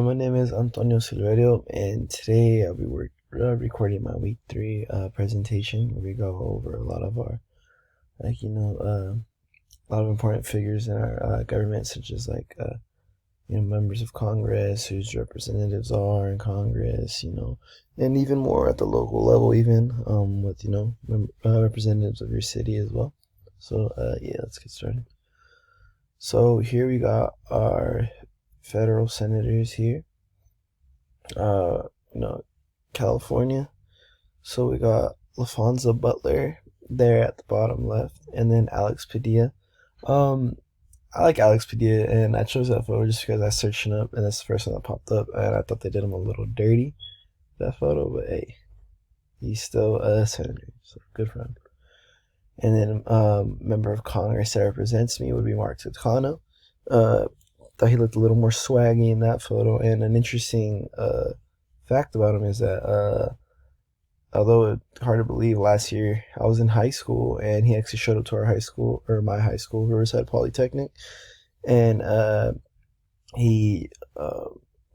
My name is Antonio Silverio, and today I'll be recording my week 3 presentation where we go over a lot of our, a lot of important figures in our government, such as members of Congress, whose representatives are in Congress, and even more at the local level, even with representatives of your city as well. So yeah, let's get started. So here we got our federal senators here. uh, California. So we got LaFonza Butler there at the bottom left, and then Alex Padilla. Um, I like Alex Padilla, and I chose that photo just because I searched him up, and that's the first one that popped up, and I thought they did him a little dirty, that photo, but hey, he's still a senator, so good for him. And then member of Congress that represents me would be Mark Tutano. Thought he looked a little more swaggy in that photo, and an interesting fact about him is that although it's hard to believe, last year I was in high school and he actually showed up to our high school, or my high school, Riverside Polytechnic, and he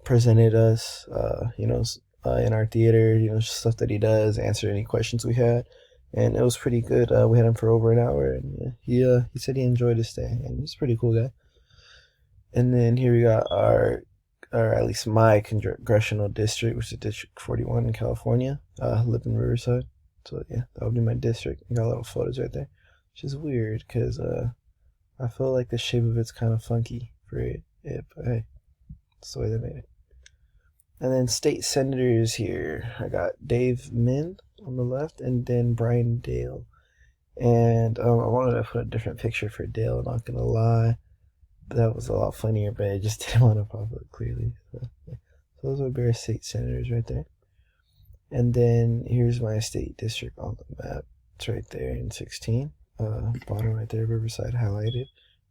presented us, in our theater, stuff that he does, answered any questions we had, and it was pretty good. We had him for over an hour, and he said he enjoyed his stay, and he's a pretty cool guy. And then here we got or at least my congressional district, which is District 41 in California. I live in Riverside, so yeah, that would be my district. I got a lot of photos right there, which is weird because I feel like the shape of it's kind of funky for it, but hey, that's the way they made it. And then state senators here, I got Dave Min on the left, and then Brian Dale. And I wanted to put a different picture for Dale, not gonna lie. That was a lot funnier, but I just didn't want to pop up clearly. So, yeah. So those are Bear State senators right there. And then here's my state district on the map. It's right there in 16. Bottom right there, Riverside highlighted.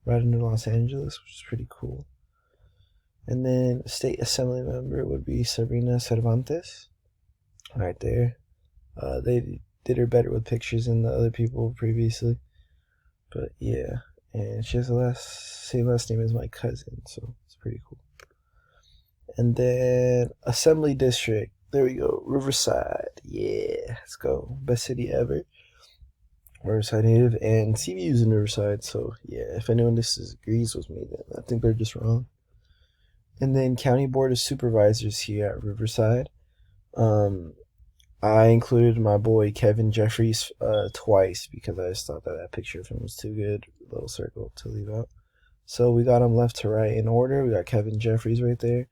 Right under Los Angeles, which is pretty cool. And then state assembly member would be Sabrina Cervantes. Right there. They did her better with pictures than the other people previously. But yeah. And she has the same last name as my cousin, so it's pretty cool. And then Assembly District, there we go, Riverside, yeah, let's go, best city ever. Riverside native, and CVU's in Riverside, so yeah, if anyone disagrees with me, then I think they're just wrong. And then County Board of Supervisors here at Riverside. I included my boy Kevin Jeffries twice because I just thought that picture of him was too good. Little circle to leave out. So we got him left to right in order. We got Kevin Jeffries right there.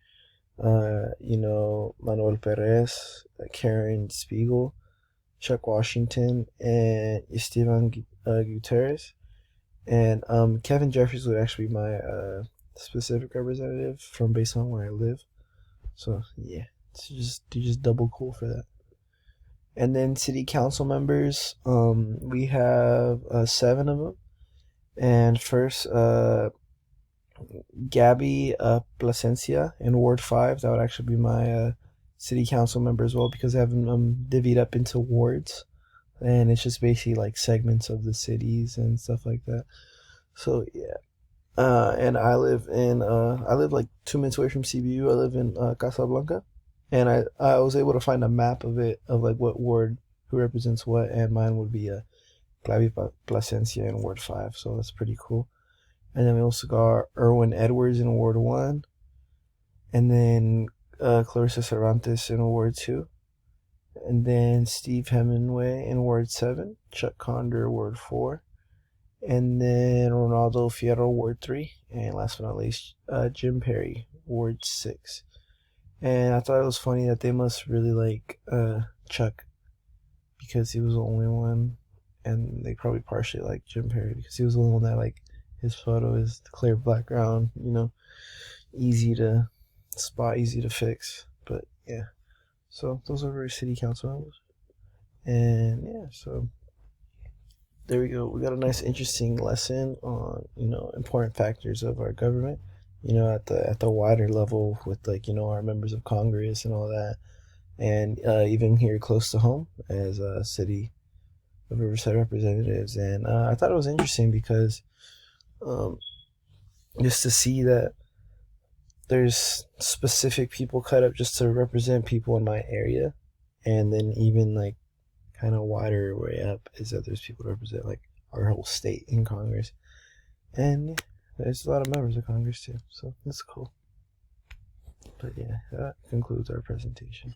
Manuel Perez, Karen Spiegel, Chuck Washington, and Esteban Gutierrez. And Kevin Jeffries would actually be my specific representative from based on where I live. So yeah, it's just double cool for that. And then city council members, we have 7 of them. And first, Gabby Plasencia in Ward 5. That would actually be my city council member as well, because I have them divvied up into wards. And it's just basically like segments of the cities and stuff like that. So, yeah. And I live like 2 minutes away from CBU. I live in Casablanca. And I was able to find a map of it, of like what ward, who represents what, and mine would be Clavi Plasencia in Ward 5, so that's pretty cool. And then we also got Erwin Edwards in Ward 1, and then Clarissa Cervantes in Ward 2, and then Steve Hemingway in Ward 7, Chuck Condor Ward 4, and then Ronaldo Fierro Ward 3, and last but not least, Jim Perry Ward 6. And I thought it was funny that they must really like Chuck because he was the only one, and they probably partially like Jim Perry because he was the only one that like his photo is clear background, easy to spot, easy to fix. But yeah, so those are our city council members, and yeah, so there we go. We got a nice, interesting lesson on important factors of our government. At the wider level with our members of Congress and all that, and even here close to home as a city of Riverside representatives. And I thought it was interesting because just to see that there's specific people cut up just to represent people in my area, and then even like kind of wider way up is that there's people to represent like our whole state in Congress, and there's a lot of members of Congress too, so that's cool. But yeah, that concludes our presentation.